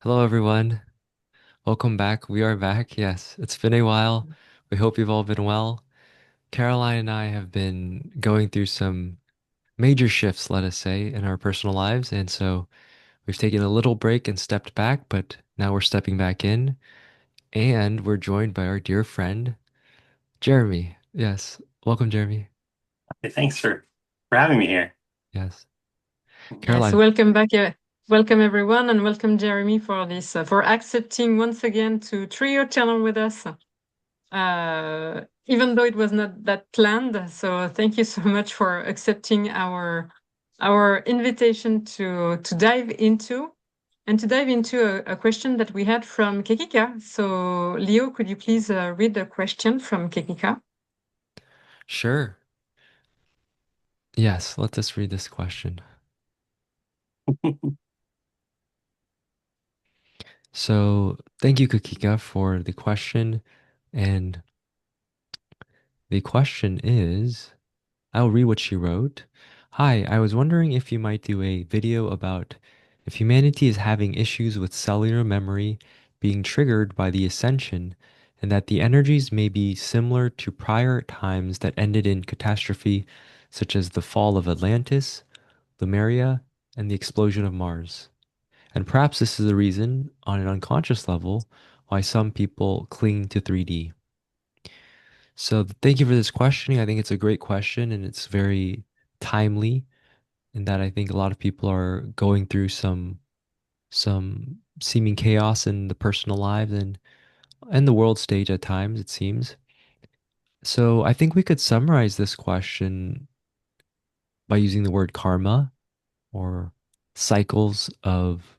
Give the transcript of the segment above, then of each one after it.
Hello, everyone. Welcome back. We are back. Yes, it's been a while. We hope you've all been well. Caroline and I have been going through some major shifts, let us say, in our personal lives. And so we've taken a little break and stepped back, but now we're stepping back in. And we're joined by our dear friend, Jeremy. Yes. Welcome, Jeremy. Hey, thanks for having me here. Yes. Yes, Caroline. welcome back. Welcome everyone, and welcome Jeremy for this for accepting once again to trio channel with us. Even though it was not that planned, so thank you so much for accepting our invitation to dive into a question that we had from Kekika. So Leo, could you please read the question from Kekika? Sure. Yes, let us read this question. So, thank you, Kekika, for the question. And the question is, I'll read what she wrote. Hi, I was wondering if you might do a video about if humanity is having issues with cellular memory being triggered by the Ascension, and that the energies may be similar to prior times that ended in catastrophe, such as the fall of Atlantis, Lemuria, and the explosion of Mars. And perhaps this is the reason, on an unconscious level, why some people cling to 3D. So thank you for this questioning. I think it's a great question and it's very timely in that I think a lot of people are going through some seeming chaos in the personal lives and the world stage at times, it seems. So I think we could summarize this question by using the word karma or cycles of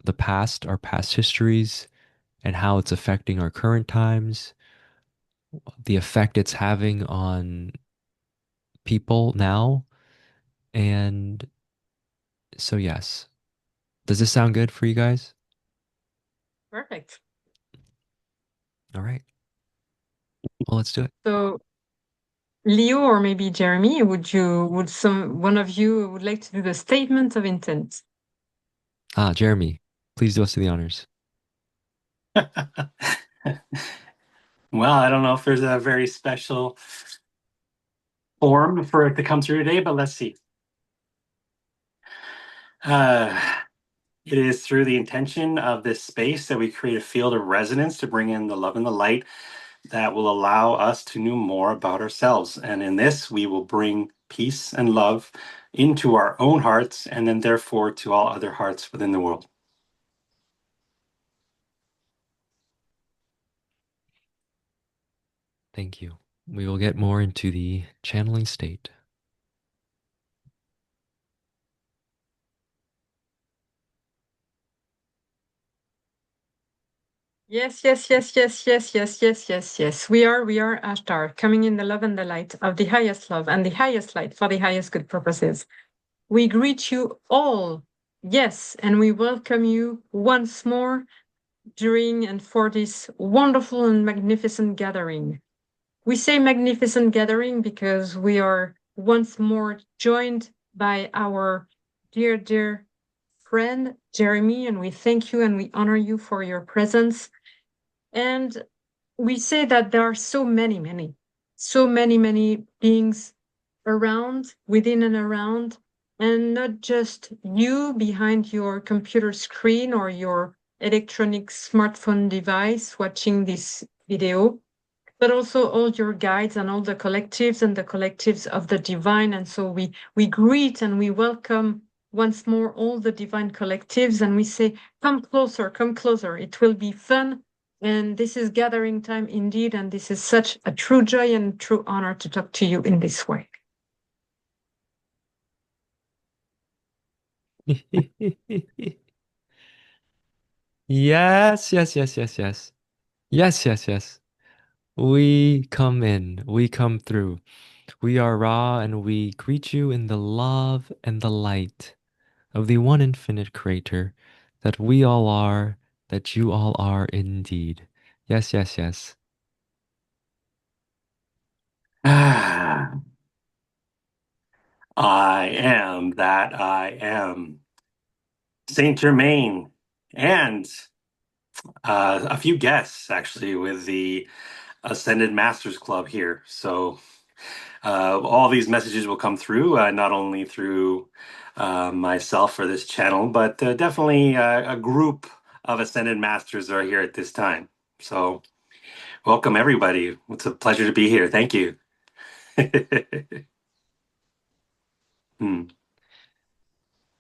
the past, our past histories, and how it's affecting our current times, the effect it's having on people now. And so, yes. Does this sound good for you guys? Perfect. All right. Well, let's do it. So Leo or maybe Jeremy, would some one of you would like to do the statement of intent? Ah, Jeremy, please do us the honors. Well, I don't know if there's a very special form for it to come through today, but let's see. Uh, it is through the intention of this space that we create a field of resonance to bring in the love and the light that will allow us to know more about ourselves. And in this, we will bring peace and love into our own hearts and then, therefore, to all other hearts within the world. Thank you. We will get more into the channeling state. Yes, yes, yes, yes, yes, yes, yes, yes, yes. We are Ashtar, coming in the love and the light of the highest love and the highest light for the highest good purposes. We greet you all, yes, and we welcome you once more during and for this wonderful and magnificent gathering. We say magnificent gathering because we are once more joined by our dear, dear friend Jeremy, and we thank you and we honor you for your presence. And we say that there are so many, many beings around, within and around, and not just you behind your computer screen or your electronic smartphone device watching this video, but also all your guides and all the collectives and the collectives of the divine. And so we greet and we welcome once more all the divine collectives, and we say, come closer, come closer. It will be fun. And this is gathering time indeed. And this is such a true joy and true honor to talk to you in this way. Yes, yes, yes, yes, yes. Yes, yes, yes. We come in, we come through. We are Ra and we greet you in the love and the light of the one infinite creator that we all are, that you all are indeed. Yes, yes, yes. Ah, I am that I am. Saint Germain and a few guests actually with the Ascended Masters Club here. So all these messages will come through, not only through myself for this channel, but definitely a group of Ascended Masters are here at this time. So welcome everybody. It's a pleasure to be here. Thank you. Hmm.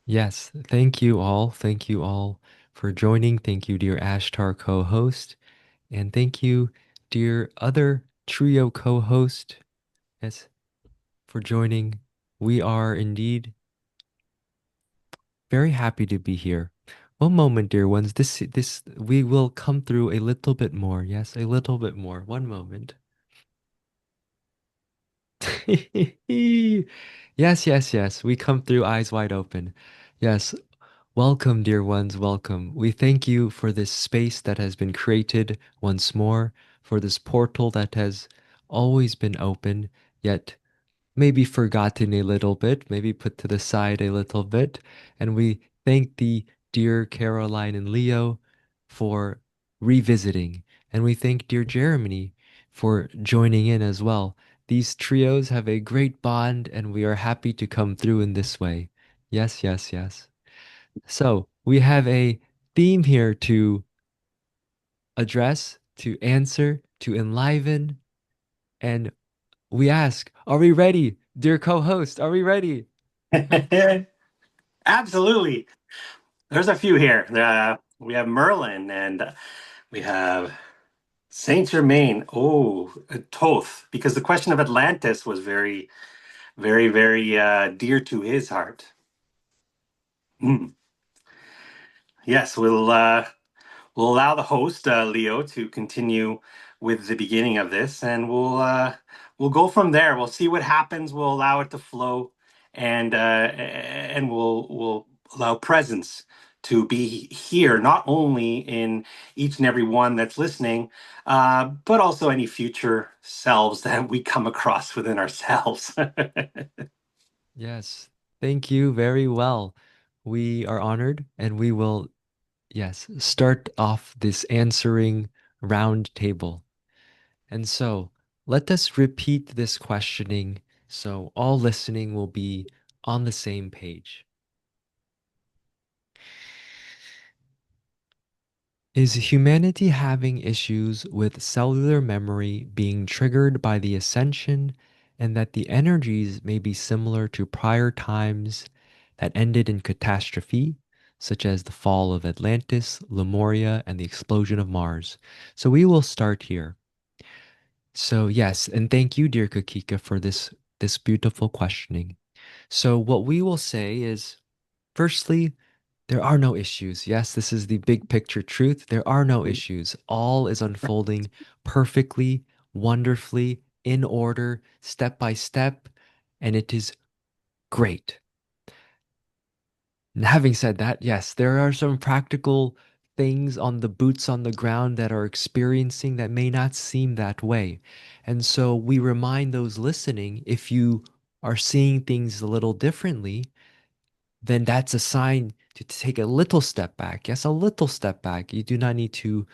Yes, thank you all. Thank you all for joining. Thank you, dear Ashtar co-host. And thank you, dear other trio co-host, yes, for joining. We are indeed very happy to be here. One moment, dear ones. This we will come through a little bit more. Yes, a little bit more. One moment. Yes, yes, yes. We come through eyes wide open. Yes. Welcome, dear ones. Welcome. We thank you for this space that has been created once more, for this portal that has always been open, yet maybe forgotten a little bit, maybe put to the side a little bit. And we thank the dear Caroline and Leo for revisiting. And we thank dear Jeremy for joining in as well. These trios have a great bond, and we are happy to come through in this way. Yes, yes, yes. So we have a theme here to address, to answer, to enliven, and we ask, are we ready, dear co-host? Are we ready? Absolutely. There's a few here. We have Merlin and we have Saint Germain. Oh, Toth, because the question of Atlantis was very, very, very dear to his heart. Hmm. Yes, we'll allow the host, Leo, to continue with the beginning of this, and we'll go from there. We'll see what happens. We'll allow it to flow, and we'll allow presence to be here, not only in each and every one that's listening, but also any future selves that we come across within ourselves. Yes, thank you very well. We are honored, and we will, yes, start off this answering round table. And so let us repeat this questioning so all listening will be on the same page. Is humanity having issues with cellular memory being triggered by the ascension, and that the energies may be similar to prior times that ended in catastrophe, such as the fall of Atlantis, Lemuria, and the explosion of Mars? So we will start here. So yes, and thank you, dear Kekika, for this beautiful questioning. So what we will say is, firstly, there are no issues. Yes, this is the big picture truth. There are no issues. All is unfolding perfectly, wonderfully, in order, step by step, and it is great. And having said that, yes, there are some practical things on the boots on the ground that are experiencing that may not seem that way. And so we remind those listening, if you are seeing things a little differently, then that's a sign to take a little step back. Yes, a little step back. You do not need to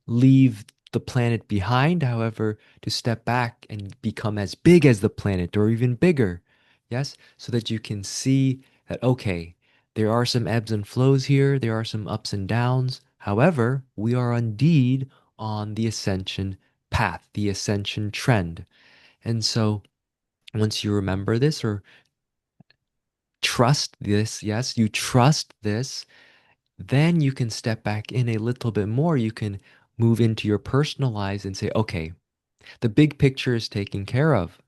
leave the planet behind, however, to step back and become as big as the planet or even bigger. Yes, so that you can see that, okay, there are some ebbs and flows here, there are some ups and downs. However, we are indeed on the ascension path, the ascension trend. And so once you remember this or trust this, yes, you trust this, then you can step back in a little bit more. You can move into your personal lives and say, okay, the big picture is taken care of.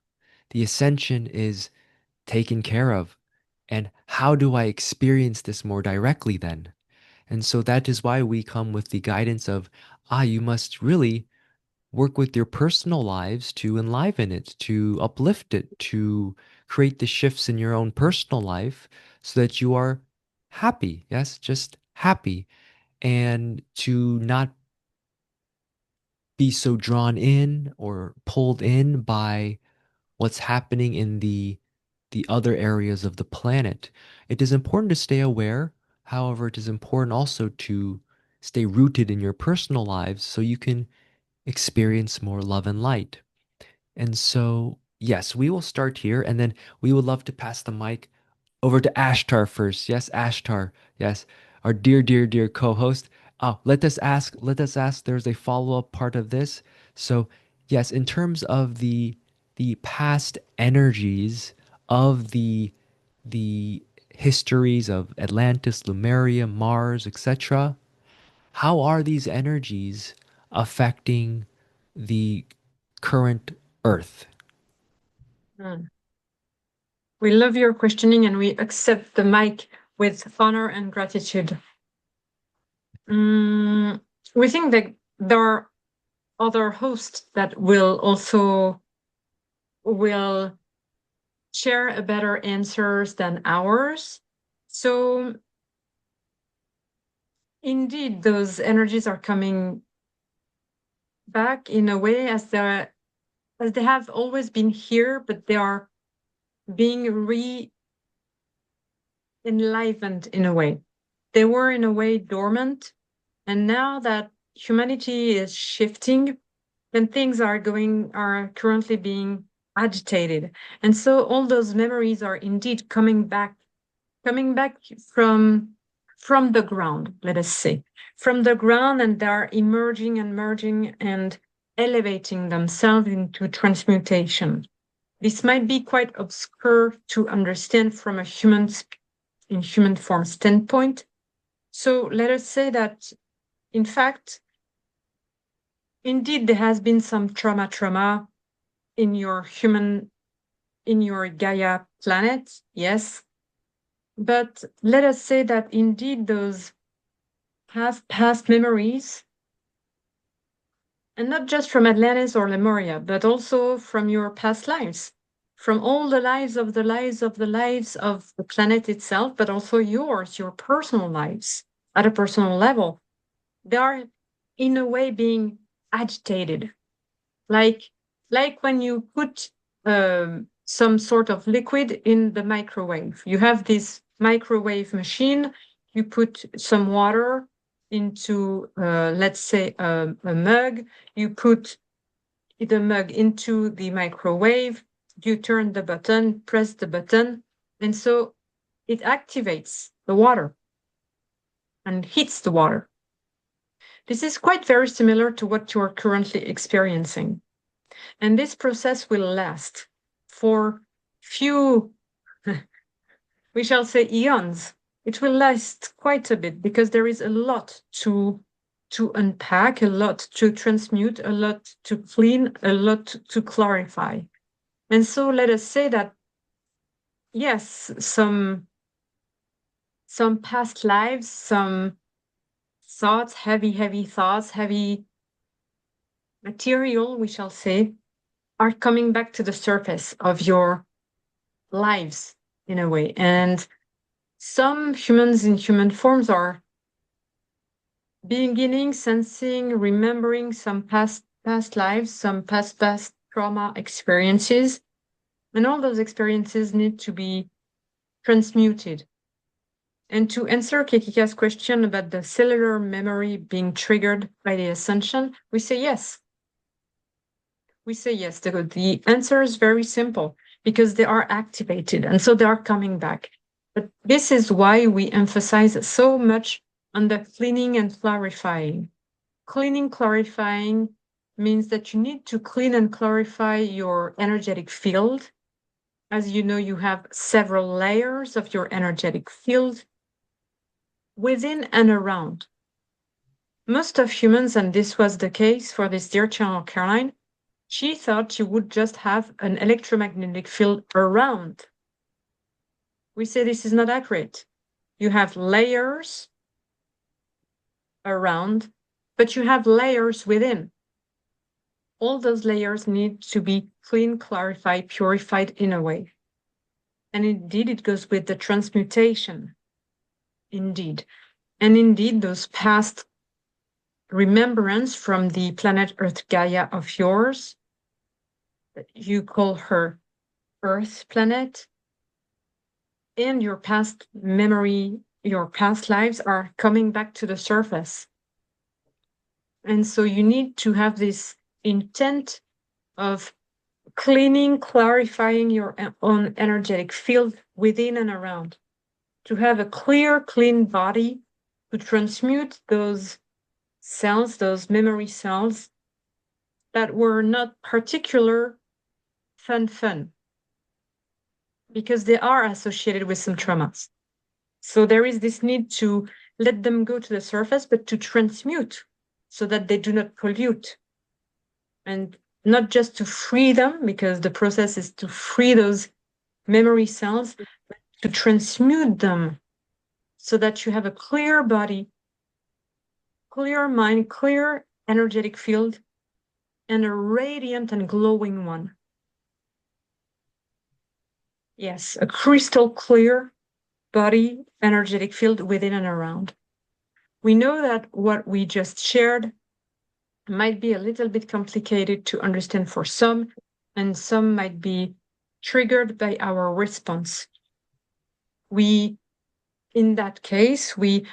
The ascension is taken care of. And how do I experience this more directly then? And so that is why we come with the guidance of, you must really work with your personal lives to enliven it, to uplift it, to create the shifts in your own personal life so that you are happy. Yes, just happy. And to not be so drawn in or pulled in by what's happening in the other areas of the planet. It is important to stay aware. However, it is important also to stay rooted in your personal lives so you can experience more love and light. And so, yes, we will start here and then we would love to pass the mic over to Ashtar first. Yes, Ashtar. Yes, our dear, dear, dear co-host. Let us ask, there's a follow-up part of this. So, yes, in terms of the past energies of the histories of Atlantis, Lemuria, Mars, etc., how are these energies affecting the current Earth? Mm. We love your questioning and we accept the mic with honor and gratitude. We think that there are other hosts that will share a better answers than ours. So indeed, those energies are coming back in a way as they have always been here, but they are being re-enlivened in a way. They were in a way dormant, and now that humanity is shifting, then things are currently being agitated. And so all those memories are indeed coming back from the ground, let us say, from the ground, and they are emerging and merging and elevating themselves into transmutation. This might be quite obscure to understand from a in human form standpoint. So let us say that, in fact, indeed, there has been some trauma in your Gaia planet, yes. But let us say that indeed those have past memories, and not just from Atlantis or Lemuria, but also from your past lives, from all the lives of the planet itself, but also yours, your personal lives at a personal level. They are in a way being agitated, like when you put some sort of liquid in the microwave. You have this microwave machine, you put some water into, let's say, a mug, you put the mug into the microwave, you turn the button, press the button, and so it activates the water and heats the water. This is quite very similar to what you are currently experiencing. And this process will last for few, we shall say, eons. It will last quite a bit because there is a lot to unpack, a lot to transmute, a lot to clean, a lot to clarify. And so let us say that, yes, some past lives, some thoughts, heavy thoughts, heavy material, we shall say, are coming back to the surface of your lives in a way. And some humans in human forms are beginning, sensing, remembering some past lives, some past trauma experiences. And all those experiences need to be transmuted. And to answer Kekika's question about the cellular memory being triggered by the ascension, we say yes. We say yes. The answer is very simple because they are activated and so they are coming back. But this is why we emphasize so much on the cleaning and clarifying. Cleaning, clarifying means that you need to clean and clarify your energetic field. As you know, you have several layers of your energetic field within and around. Most of humans, and this was the case for this dear channel Caroline, she thought you would just have an electromagnetic field around. We say this is not accurate. You have layers around, but you have layers within. All those layers need to be clean, clarified, purified in a way. And indeed, it goes with the transmutation. Indeed. And indeed, those past remembrance from the planet Earth Gaia of yours, you call her Earth planet, and your past memory, your past lives are coming back to the surface. And so you need to have this intent of cleaning, clarifying your own energetic field within and around, to have a clear, clean body, to transmute those cells, those memory cells that were not particular fun, because they are associated with some traumas. So there is this need to let them go to the surface, but to transmute so that they do not pollute. And not just to free them, because the process is to free those memory cells, but to transmute them so that you have a clear body, clear mind, clear energetic field, and a radiant and glowing one. Yes, a crystal clear body, energetic field within and around. We know that what we just shared might be a little bit complicated to understand for some, and some might be triggered by our response. In that case, we,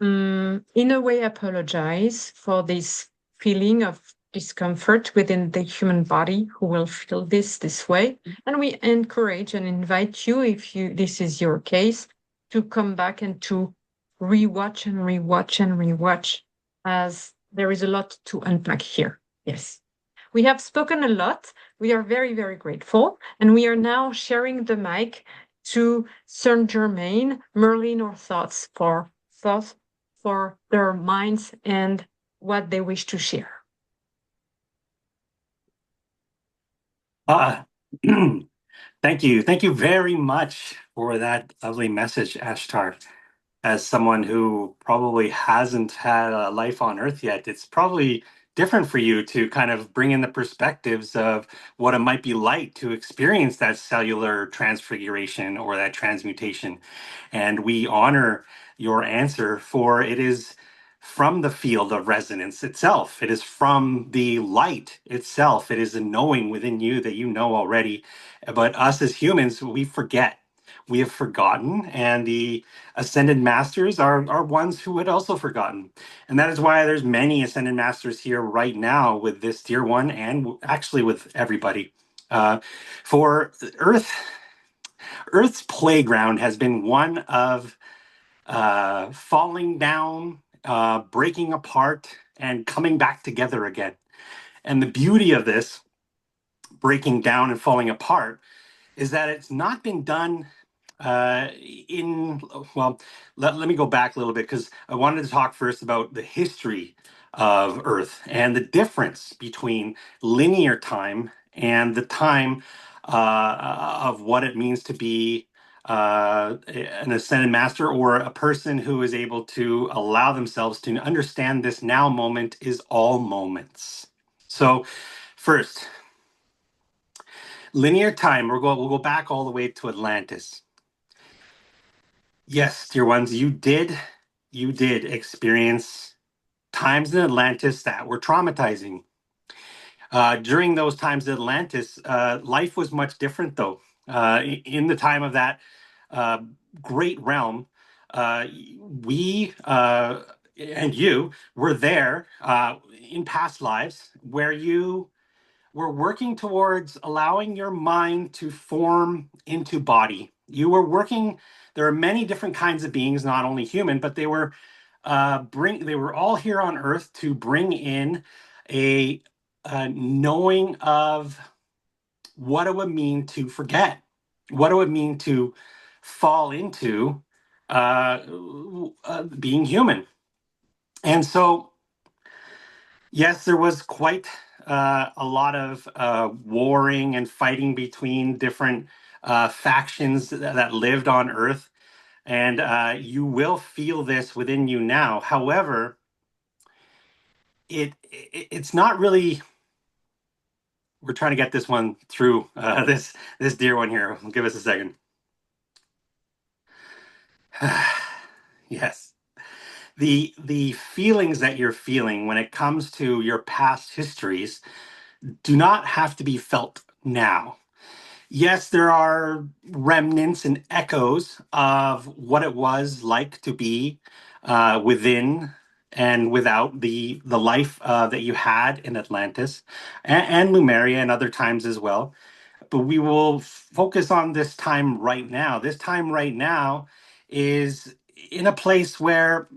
in a way, apologize for this feeling of discomfort within the human body who will feel this way. And we encourage and invite you, if this is your case, to come back and to rewatch and rewatch and rewatch, as there is a lot to unpack here. Yes. We have spoken a lot. We are very, very grateful. And we are now sharing the mic to Saint Germain, Merlin, or thoughts for their minds and what they wish to share. Thank you. Thank you very much for that lovely message, Ashtar. As someone who probably hasn't had a life on Earth yet, it's probably different for you to kind of bring in the perspectives of what it might be like to experience that cellular transfiguration or that transmutation. And we honor your answer, for it is from the field of resonance itself. It is from the light itself. It is a knowing within you that you know already. But us as humans, we forget. We have forgotten, and the ascended masters are ones who had also forgotten. And that is why there's many ascended masters here right now with this dear one, and actually with everybody. For Earth's playground has been one of falling down, breaking apart, and coming back together again. And the beauty of this breaking down and falling apart is that it's not been done in, well, let me go back a little bit, because I wanted to talk first about the history of Earth and the difference between linear time and the time of what it means to be an ascended master, or a person who is able to allow themselves to understand this now moment is all moments. So first, linear time, we'll go back all the way to Atlantis. Yes, dear ones, you did experience times in Atlantis that were traumatizing. During those times in Atlantis, life was much different, though. In the time of that great realm, we and you were there in past lives where you were working towards allowing your mind to form into body. You were working, there are many different kinds of beings, not only human, but they were all here on Earth to bring in a knowing of what it would mean to forget, what it would mean to fall into being human. And so, yes, there was quite a lot of warring and fighting between different factions that lived on Earth. And you will feel this within you now. However, it's not really. We're trying to get this one through. This dear one here. Give us a second. Yes. The feelings that you're feeling when it comes to your past histories do not have to be felt now. Yes, there are remnants and echoes of what it was like to be within and without the life that you had in Atlantis and Lemuria and other times as well. But we will focus on this time right now. This time right now is in a place where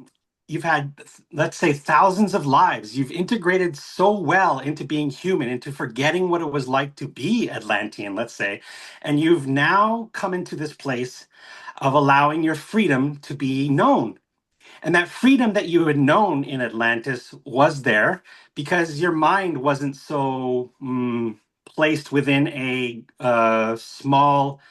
you've had, let's say, thousands of lives. You've integrated so well into being human, into forgetting what it was like to be Atlantean, let's say. And you've now come into this place of allowing your freedom to be known. And that freedom that you had known in Atlantis was there because your mind wasn't so placed within a small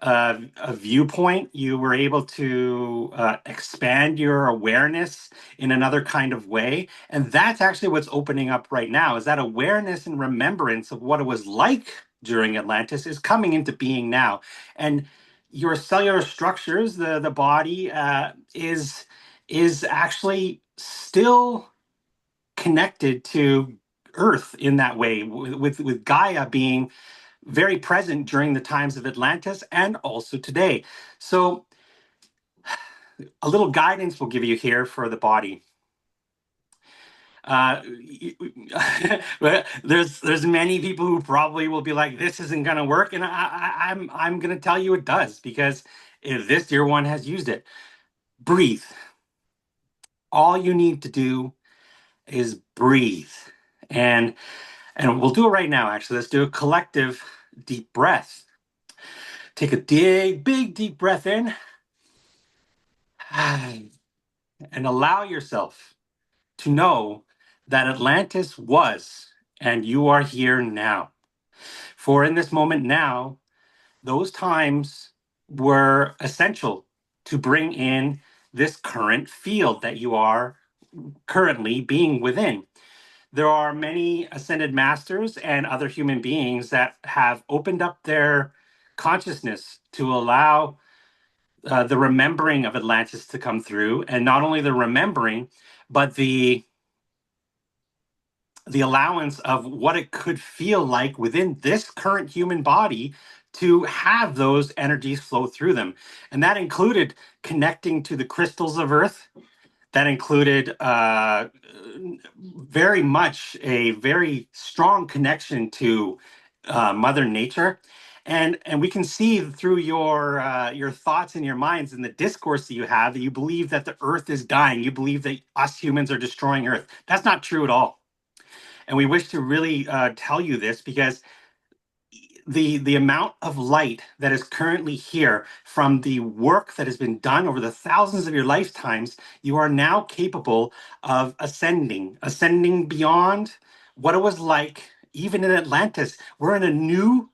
a viewpoint. You were able to expand your awareness in another kind of way. And that's actually what's opening up right now, is that awareness and remembrance of what it was like during Atlantis is coming into being now. And your cellular structures, the body, is actually still connected to Earth in that way, with Gaia being very present during the times of Atlantis and also today. So a little guidance we'll give you here for the body. Uh, there's many people who probably will be like, this isn't going to work, and I'm going to tell you it does, because if this dear one has used it. Breathe. All you need to do is breathe, and we'll do it right now. Actually, let's do a collective deep breath. Take a big deep breath in. And allow yourself to know that Atlantis was, and you are here now. For in this moment now, those times were essential to bring in this current field that you are currently being within. There are many ascended masters and other human beings that have opened up their consciousness to allow the remembering of Atlantis to come through, and not only the remembering, but the allowance of what it could feel like within this current human body to have those energies flow through them. And that included connecting to the crystals of Earth. That included very much a very strong connection to Mother Nature. And we can see through your thoughts and your minds and the discourse that you have, that you believe that the Earth is dying. You believe that us humans are destroying Earth. That's not true at all. And we wish to really tell you this, because the amount of light that is currently here from the work that has been done over the thousands of your lifetimes, you are now capable of ascending beyond what it was like even in Atlantis. We're in a new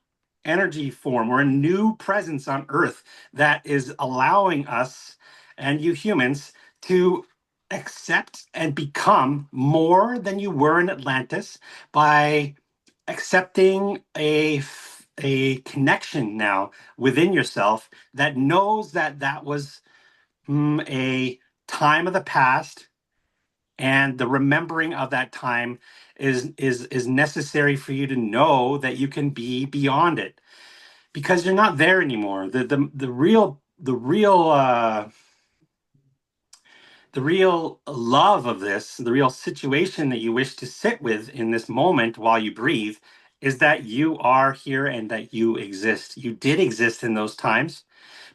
energy form. We're a new presence on Earth that is allowing us and you humans to accept and become more than you were in Atlantis by accepting a connection now within yourself that knows that that was a time of the past, and the remembering of that time is necessary for you to know that you can be beyond it, because you're not there anymore. The real love of this, the real situation that you wish to sit with in this moment while you breathe, is that you are here and that you exist. You did exist in those times,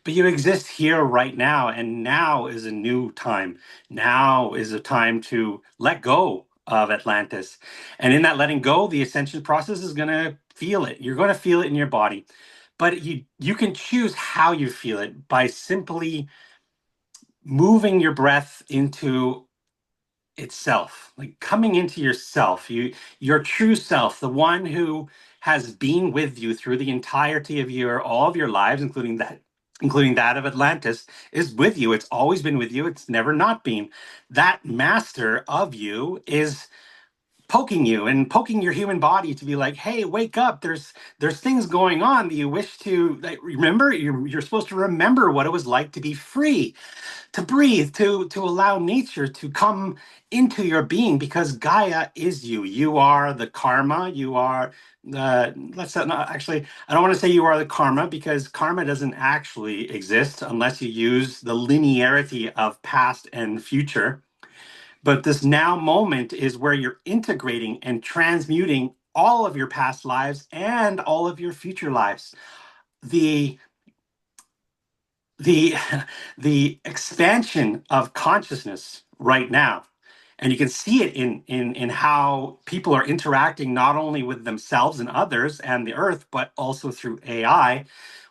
but you exist here right now. And now is a new time. Now is a time to let go of Atlantis. And in that letting go, the ascension process is going to feel it. You're going to feel it in your body. But you can choose how you feel it by simply moving your breath into itself, like coming into yourself, your true self, the one who has been with you through the entirety of all of your lives, including that of Atlantis, is with you. It's always been with you. It's never not been. That master of you is poking you and poking your human body to be like, hey, wake up, there's things going on that you wish to, like, remember. You're supposed to remember what it was like to be free, to breathe, to allow nature to come into your being, because Gaia is you. You are the karma. You are let's not actually. I don't want to say you are the karma, because karma doesn't actually exist unless you use the linearity of past and future. But this now moment is where you're integrating and transmuting all of your past lives and all of your future lives. The the the expansion of consciousness right now, and you can see it in how people are interacting not only with themselves and others and the earth, but also through AI.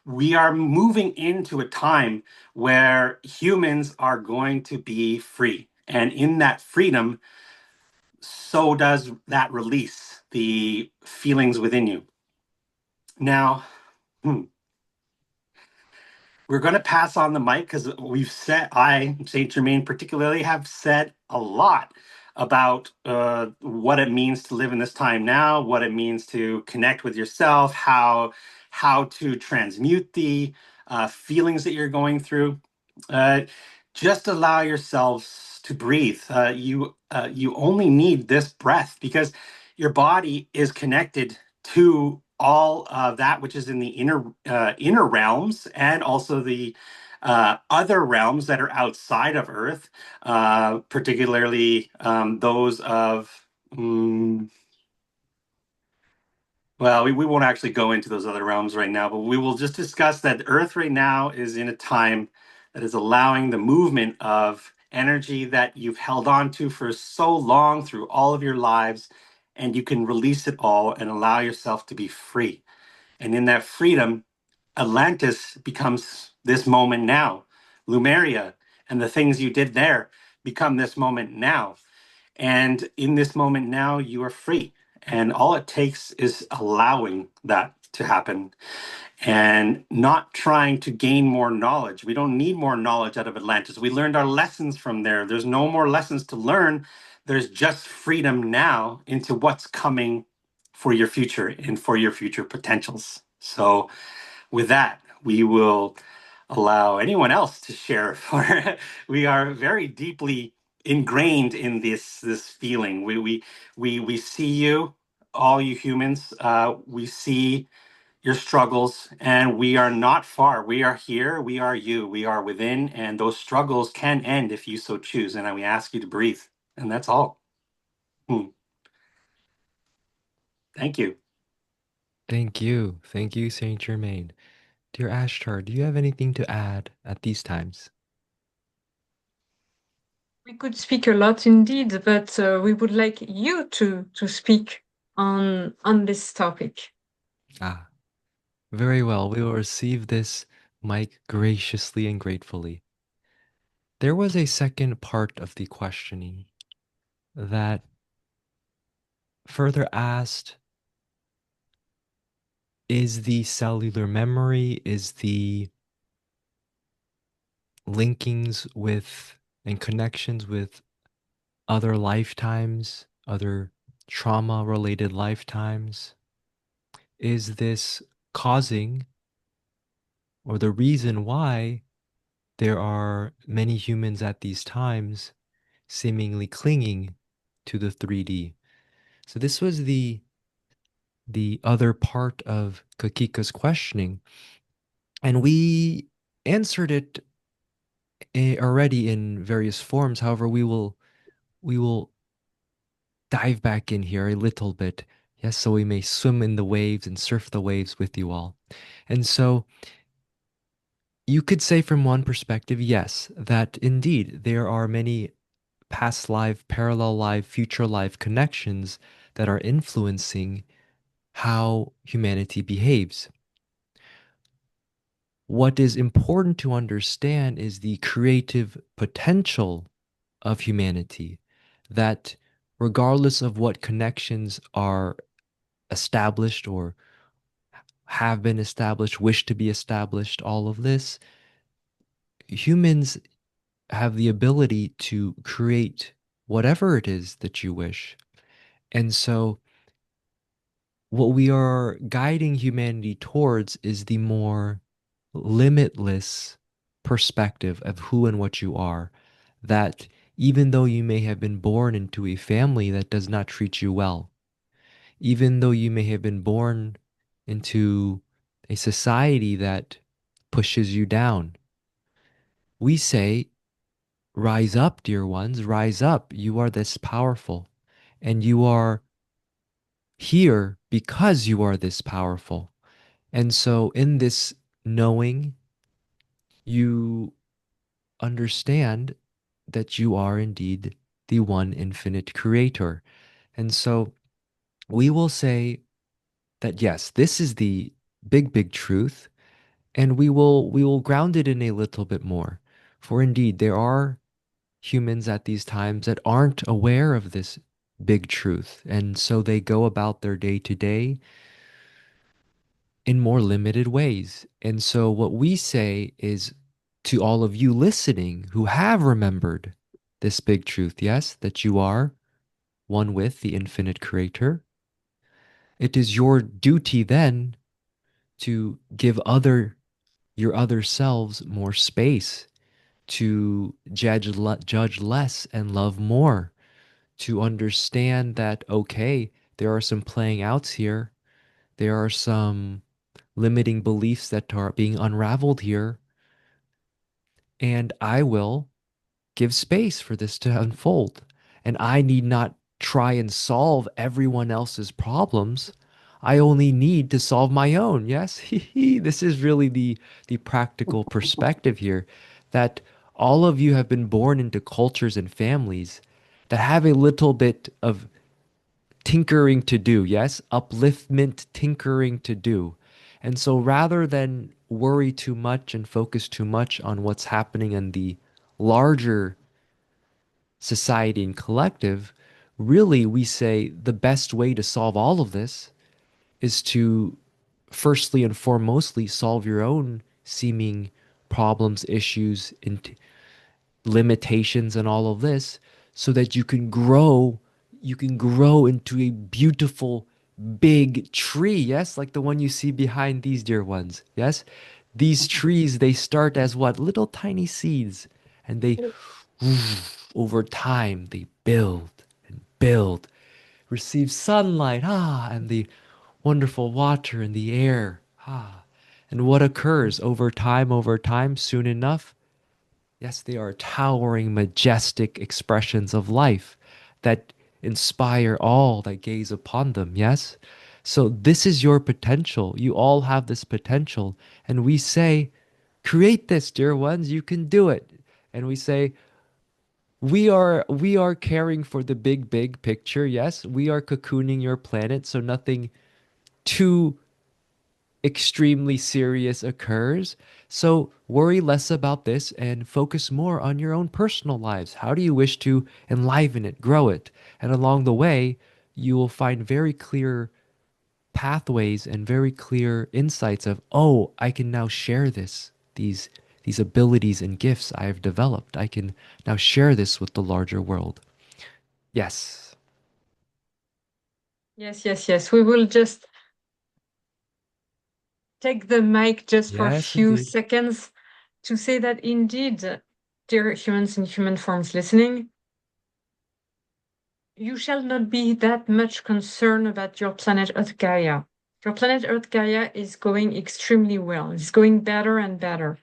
We are moving into a time where humans are going to be free, and in that freedom, so does that release the feelings within you. Now, we're going to pass on the mic because we've said, I, St. Germain particularly, have said a lot about what it means to live in this time now, what it means to connect with yourself, how to transmute the feelings that you're going through. Just allow yourselves to breathe. You only need this breath because your body is connected to all that which is in the inner realms, and also the other realms that are outside of Earth, particularly those of. Well, we won't actually go into those other realms right now, but we will just discuss that Earth right now is in a time that is allowing the movement of energy that you've held on to for so long through all of your lives, and you can release it all and allow yourself to be free. And in that freedom, Atlantis becomes this moment now. Lemuria and the things you did there become this moment now. And in this moment now, you are free. And all it takes is allowing that to happen and not trying to gain more knowledge. We don't need more knowledge out of Atlantis. We learned our lessons from there. There's no more lessons to learn. There's just freedom now into what's coming for your future and for your future potentials. So, with that, we will allow anyone else to share. For we are very deeply ingrained in this feeling. We see you, all you humans. We see your struggles, and we are not far. We are here. We are you. We are within, and those struggles can end if you so choose. And we ask you to breathe, and that's all. Hmm. Thank you. Thank you. Thank you, Saint Germain. Dear Ashtar, do you have anything to add at these times? We could speak a lot indeed, but we would like you to speak on this topic. Ah, very well. We will receive this mic graciously and gratefully. There was a second part of the questioning that further asked, is the cellular memory, is the linkings with and connections with other lifetimes, other trauma related lifetimes, is this causing or the reason why there are many humans at these times seemingly clinging to the 3D? So this was the other part of Kekika's questioning, and we answered it already in various forms. However, we will dive back in here a little bit, yes, so we may swim in the waves and surf the waves with you all. And so you could say from one perspective, yes, that indeed there are many past life, parallel life, future life connections that are influencing how humanity behaves. What is important to understand is the creative potential of humanity, that regardless of what connections are established or have been established, wish to be established, all of this, humans have the ability to create whatever it is that you wish. And so, what we are guiding humanity towards is the more limitless perspective of who and what you are. That even though you may have been born into a family that does not treat you well, even though you may have been born into a society that pushes you down, we say rise up, dear ones, rise up. You are this powerful, and you are here because you are this powerful. And so, in this knowing, you understand that you are indeed the one infinite creator. And so, we will say that yes, this is the big truth, and we will ground it in a little bit more. For indeed, there are humans at these times that aren't aware of this big truth, and so they go about their day to day in more limited ways. And so, what we say is to all of you listening who have remembered this big truth, yes, that you are one with the infinite creator, it is your duty then to give your other selves more space, to judge less and love more, to understand that, okay, there are some playing outs here, there are some limiting beliefs that are being unraveled here, and I will give space for this to unfold. And I need not try and solve everyone else's problems. I only need to solve my own. Yes, this is really the practical perspective here, that all of you have been born into cultures and families that have a little bit of tinkering to do. Yes, upliftment tinkering to do. And so rather than worry too much and focus too much on what's happening in the larger society and collective, really we say the best way to solve all of this is to firstly and foremostly solve your own seeming problems, issues, and limitations and all of this, so that you can grow into a beautiful big tree. Yes, like the one you see behind these dear ones. Yes, these trees, they start as what, little tiny seeds, and they over time they build and build, receive sunlight, and the wonderful water and the air, and what occurs over time, soon enough, yes, they are towering, majestic expressions of life that inspire all that gaze upon them. Yes? So, this is your potential. You all have this potential. And we say, create this, dear ones. You can do it. And we say, we are caring for the big picture. Yes, we are cocooning your planet so nothing too extremely serious occurs. So worry less about this and focus more on your own personal lives. How do you wish to enliven it, grow it? And along the way, you will find very clear pathways and very clear insights of, oh, I can now share these abilities and gifts I have developed. I can now share this with the larger world. Yes. Yes. We will just take the mic just for a Yes, few indeed. seconds to say that indeed, dear humans in human forms listening, you shall not be that much concerned about your planet Earth Gaia. Your planet Earth Gaia is going extremely well. It's going better and better.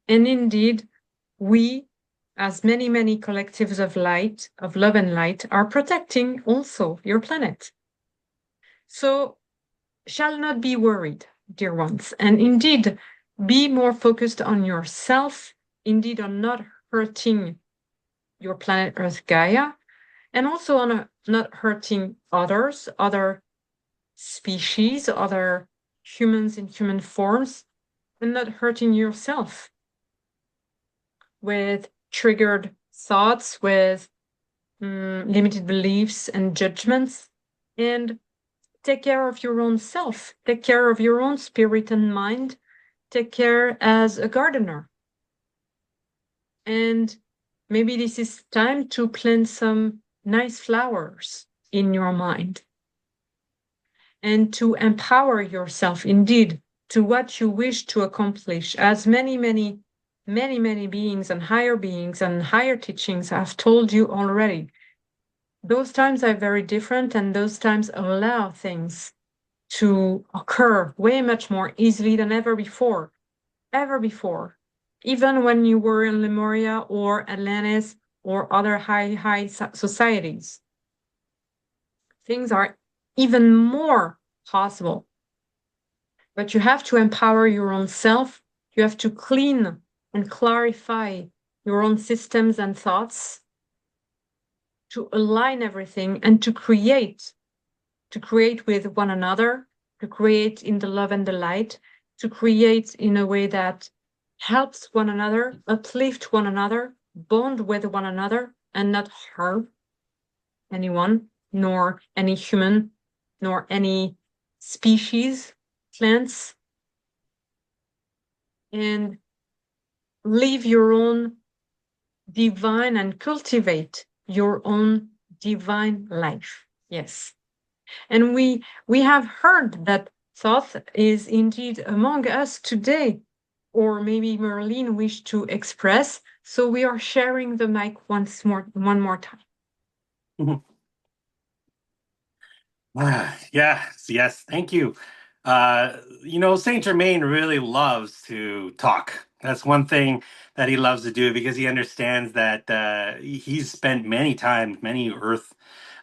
And indeed, we, as many collectives of light, of love and light, are protecting also your planet. So shall not be worried, dear ones, and indeed be more focused on yourself, indeed on not hurting your planet Earth Gaia, and also on not hurting others, other species, other humans in human forms, and not hurting yourself with triggered thoughts, with limited beliefs and judgments, and take care of your own self, take care of your own spirit and mind, take care as a gardener. And maybe this is time to plant some nice flowers in your mind and to empower yourself indeed to what you wish to accomplish, as many beings and higher teachings have told you already. Those times are very different, and those times allow things to occur way much more easily than ever before. Ever before. even when you were in Lemuria or Atlantis or other high societies. Things are even more possible. But you have to empower your own self. You have to clean and clarify your own systems and thoughts to align everything and to create with one another, to create in the love and the light, to create in a way that helps one another, uplift one another, bond with one another, and not harm anyone, nor any human, nor any species, plants, and live your own divine and cultivate your own divine life. Yes. And we have heard that Thoth is indeed among us today, or maybe Merlin wished to express. So we are sharing the mic one more time. Yes, thank you. Saint Germain really loves to talk. That's one thing that he loves to do because he understands that he's spent many Earth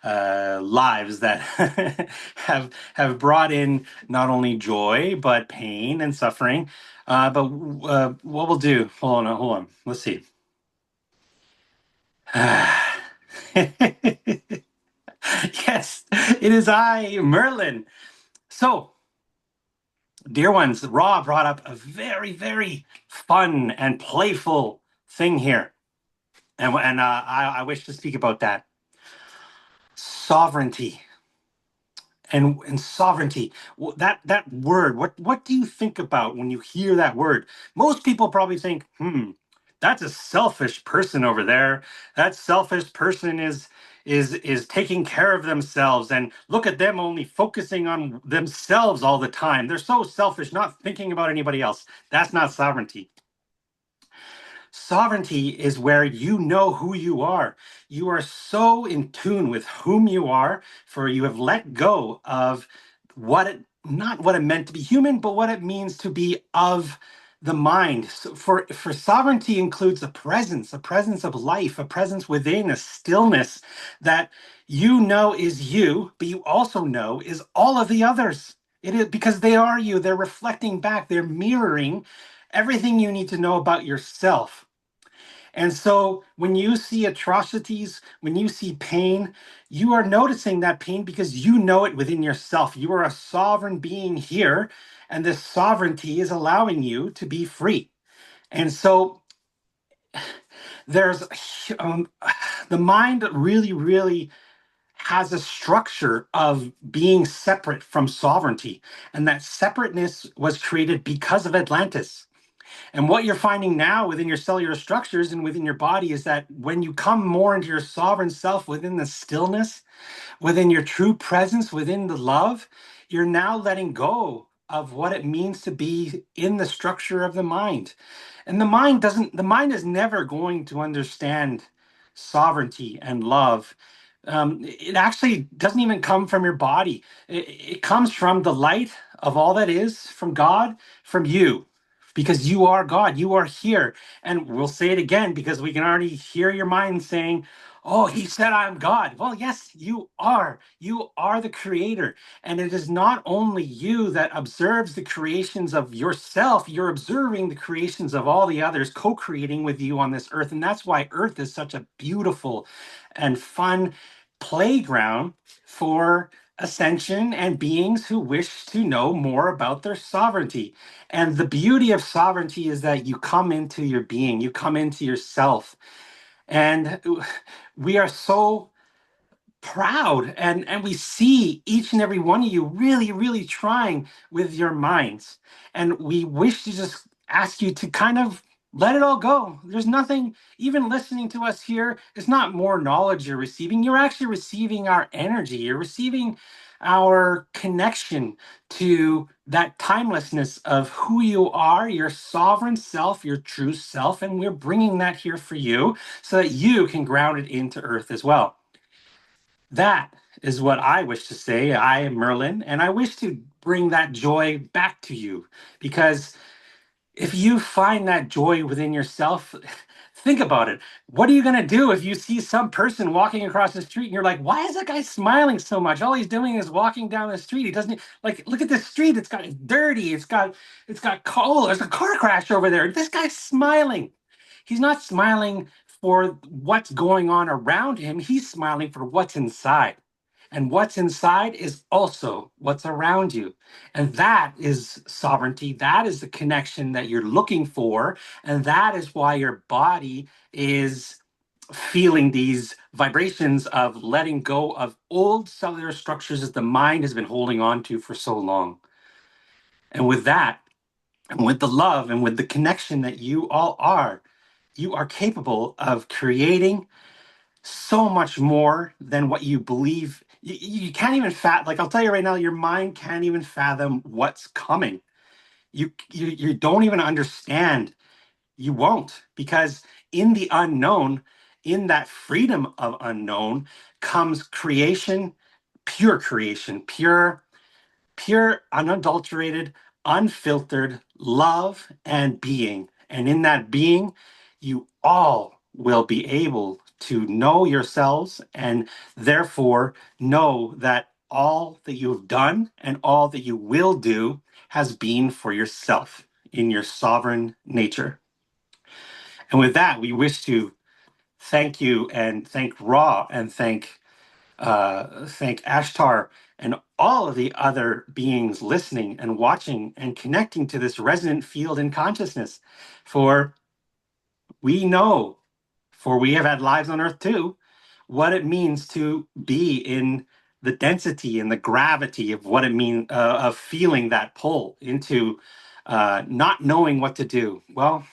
lives that have brought in not only joy but pain and suffering. But what we'll do? Hold on. Let's see. Yes, it is I, Merlin. So, dear ones, Ra brought up a very, very fun and playful thing here. And I wish to speak about that. Sovereignty. And sovereignty. That word, what do you think about when you hear that word? Most people probably think, that's a selfish person over there. That selfish person is taking care of themselves, and look at them only focusing on themselves all the time. They're so selfish, not thinking about anybody else. That's not sovereignty. Sovereignty is where you know who you are. You are so in tune with whom you are, for you have let go of not what it meant to be human, but what it means to be of the mind. So for sovereignty includes a presence of life, a presence within, a stillness that you know is you, but you also know is all of the others. It is because they are you, they're reflecting back, they're mirroring everything you need to know about yourself. And so when you see atrocities, when you see pain, you are noticing that pain because you know it within yourself. You are a sovereign being here, and this sovereignty is allowing you to be free. And so there's the mind really, really has a structure of being separate from sovereignty. And that separateness was created because of Atlantis. And what you're finding now within your cellular structures and within your body is that when you come more into your sovereign self within the stillness, within your true presence, within the love, you're now letting go of what it means to be in the structure of the mind. And the mind is never going to understand sovereignty and love. It actually doesn't even come from your body. It comes from the light of all that is, from God, from you, because you are God. You are here. And we'll say it again because we can already hear your mind saying, oh, he said I'm God. Well, yes, you are. You are the creator. And it is not only you that observes the creations of yourself, you're observing the creations of all the others co-creating with you on this earth. And that's why earth is such a beautiful and fun playground for ascension and beings who wish to know more about their sovereignty. And the beauty of sovereignty is that you come into your being, you come into yourself. And we are so proud, and we see each and every one of you really, really trying with your minds. And we wish to just ask you to kind of let it all go. There's nothing, even listening to us here, it's not more knowledge you're receiving. You're actually receiving our energy. You're receiving our connection to that timelessness of who you are, your sovereign self, your true self. And we're bringing that here for you so that you can ground it into earth as well. That is what I wish to say. I am Merlin, and I wish to bring that joy back to you because if you find that joy within yourself, think about it. What are you going to do if you see some person walking across the street and you're like, why is that guy smiling so much? All he's doing is walking down the street. He doesn't like, look at this street. It's dirty. It's got coal. There's a car crash over there. This guy's smiling. He's not smiling for what's going on around him. He's smiling for what's inside. And what's inside is also what's around you. And that is sovereignty. That is the connection that you're looking for. And that is why your body is feeling these vibrations of letting go of old cellular structures that the mind has been holding on to for so long. And with that, and with the love and with the connection that you all are, you are capable of creating so much more than what you believe. You can't even like I'll tell you right now, your mind can't even fathom what's coming. You don't even understand. You won't, because in the unknown, in that freedom of unknown comes creation, pure, unadulterated, unfiltered love and being. And in that being, you all will be able to know yourselves and therefore know that all that you have done and all that you will do has been for yourself in your sovereign nature. And with that, we wish to thank you and thank Ra and thank Ashtar and all of the other beings listening and watching and connecting to this resonant field in consciousness. For we know, for we have had lives on Earth too, what it means to be in the density and the gravity of what it means of feeling that pull into not knowing what to do. Well,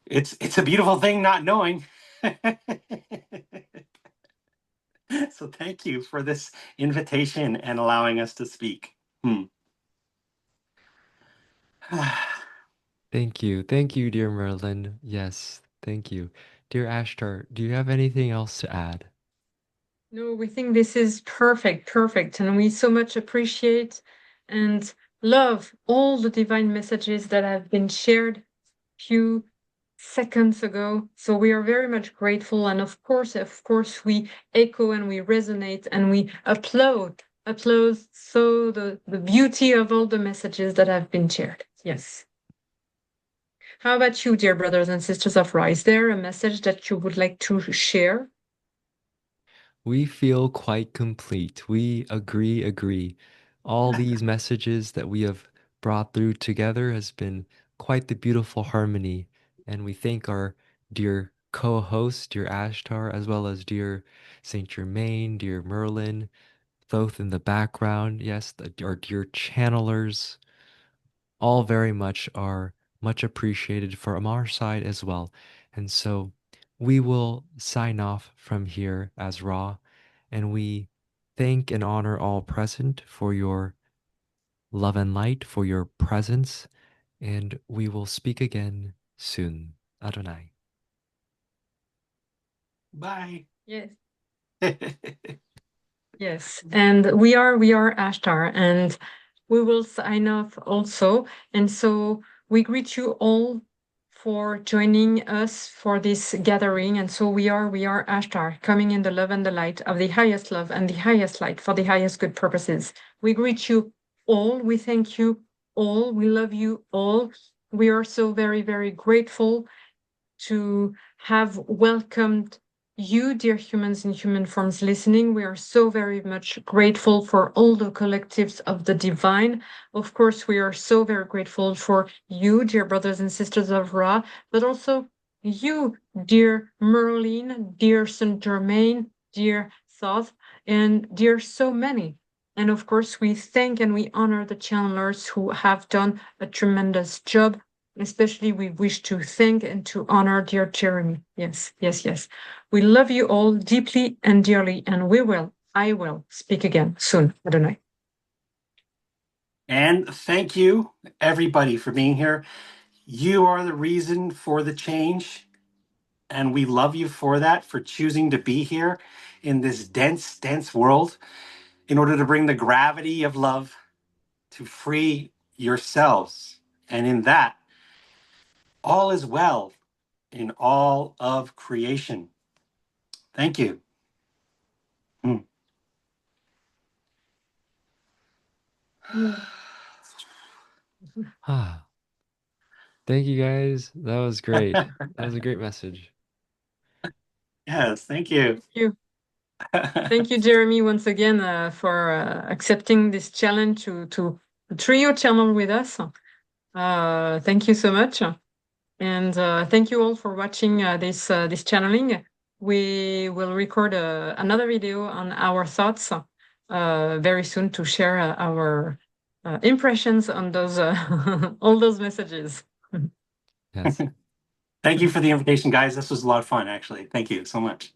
it's a beautiful thing not knowing. So thank you for this invitation and allowing us to speak. Thank you. Thank you, dear Merlin. Yes, thank you. Dear Ashtar, do you have anything else to add? No, we think this is perfect, perfect. And we so much appreciate and love all the divine messages that have been shared few seconds ago. So we are very much grateful. And of course, we echo and we resonate and we applaud so the beauty of all the messages that have been shared. Yes. How about you, dear brothers and sisters of Ra? Is there a message that you would like to share? We feel quite complete. We agree. All these messages that we have brought through together has been quite the beautiful harmony. And we thank our dear co-host, dear Ashtar, as well as dear Saint Germain, dear Merlin, both in the background. Yes, our dear channelers, all very much are much appreciated from our side as well. And so we will sign off from here as Raw, and we thank and honor all present for your love and light, for your presence, and we will speak again soon. Adonai. Bye. Yes. Yes, and we are Ashtar, and we will sign off also. And so we greet you all for joining us for this gathering. And so we are Ashtar, coming in the love and the light of the highest love and the highest light for the highest good purposes. We greet you all. We thank you all. We love you all. We are so very, very grateful to have welcomed you, dear humans in human forms listening. We are so very much grateful for all the collectives of the divine. Of course, we are so very grateful for you, dear brothers and sisters of Ra, but also you, dear Merlin, dear Saint Germain, dear Thoth, and dear so many. And of course, we thank and we honor the channelers who have done a tremendous job. Especially, we wish to thank and to honor dear Jeremy. Yes, yes, yes. We love you all deeply and dearly, and I will speak again soon. Adonai. And thank you, everybody, for being here. You are the reason for the change. And we love you for that, for choosing to be here in this dense, dense world in order to bring the gravity of love to free yourselves. And in that, all is well in all of creation. Thank you. Ah, thank you guys. That was great. That was a great message. Yes, thank you. Thank you. Thank you, Jeremy, once again for accepting this challenge to trio channel with us. Thank you so much. And thank you all for watching this channeling. We will record another video on our thoughts very soon to share our impressions on those all those messages. Yes. Thank you for the invitation, guys. This was a lot of fun, actually. Thank you so much.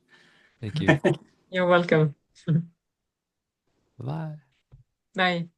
Thank you. You're welcome. Bye. Bye.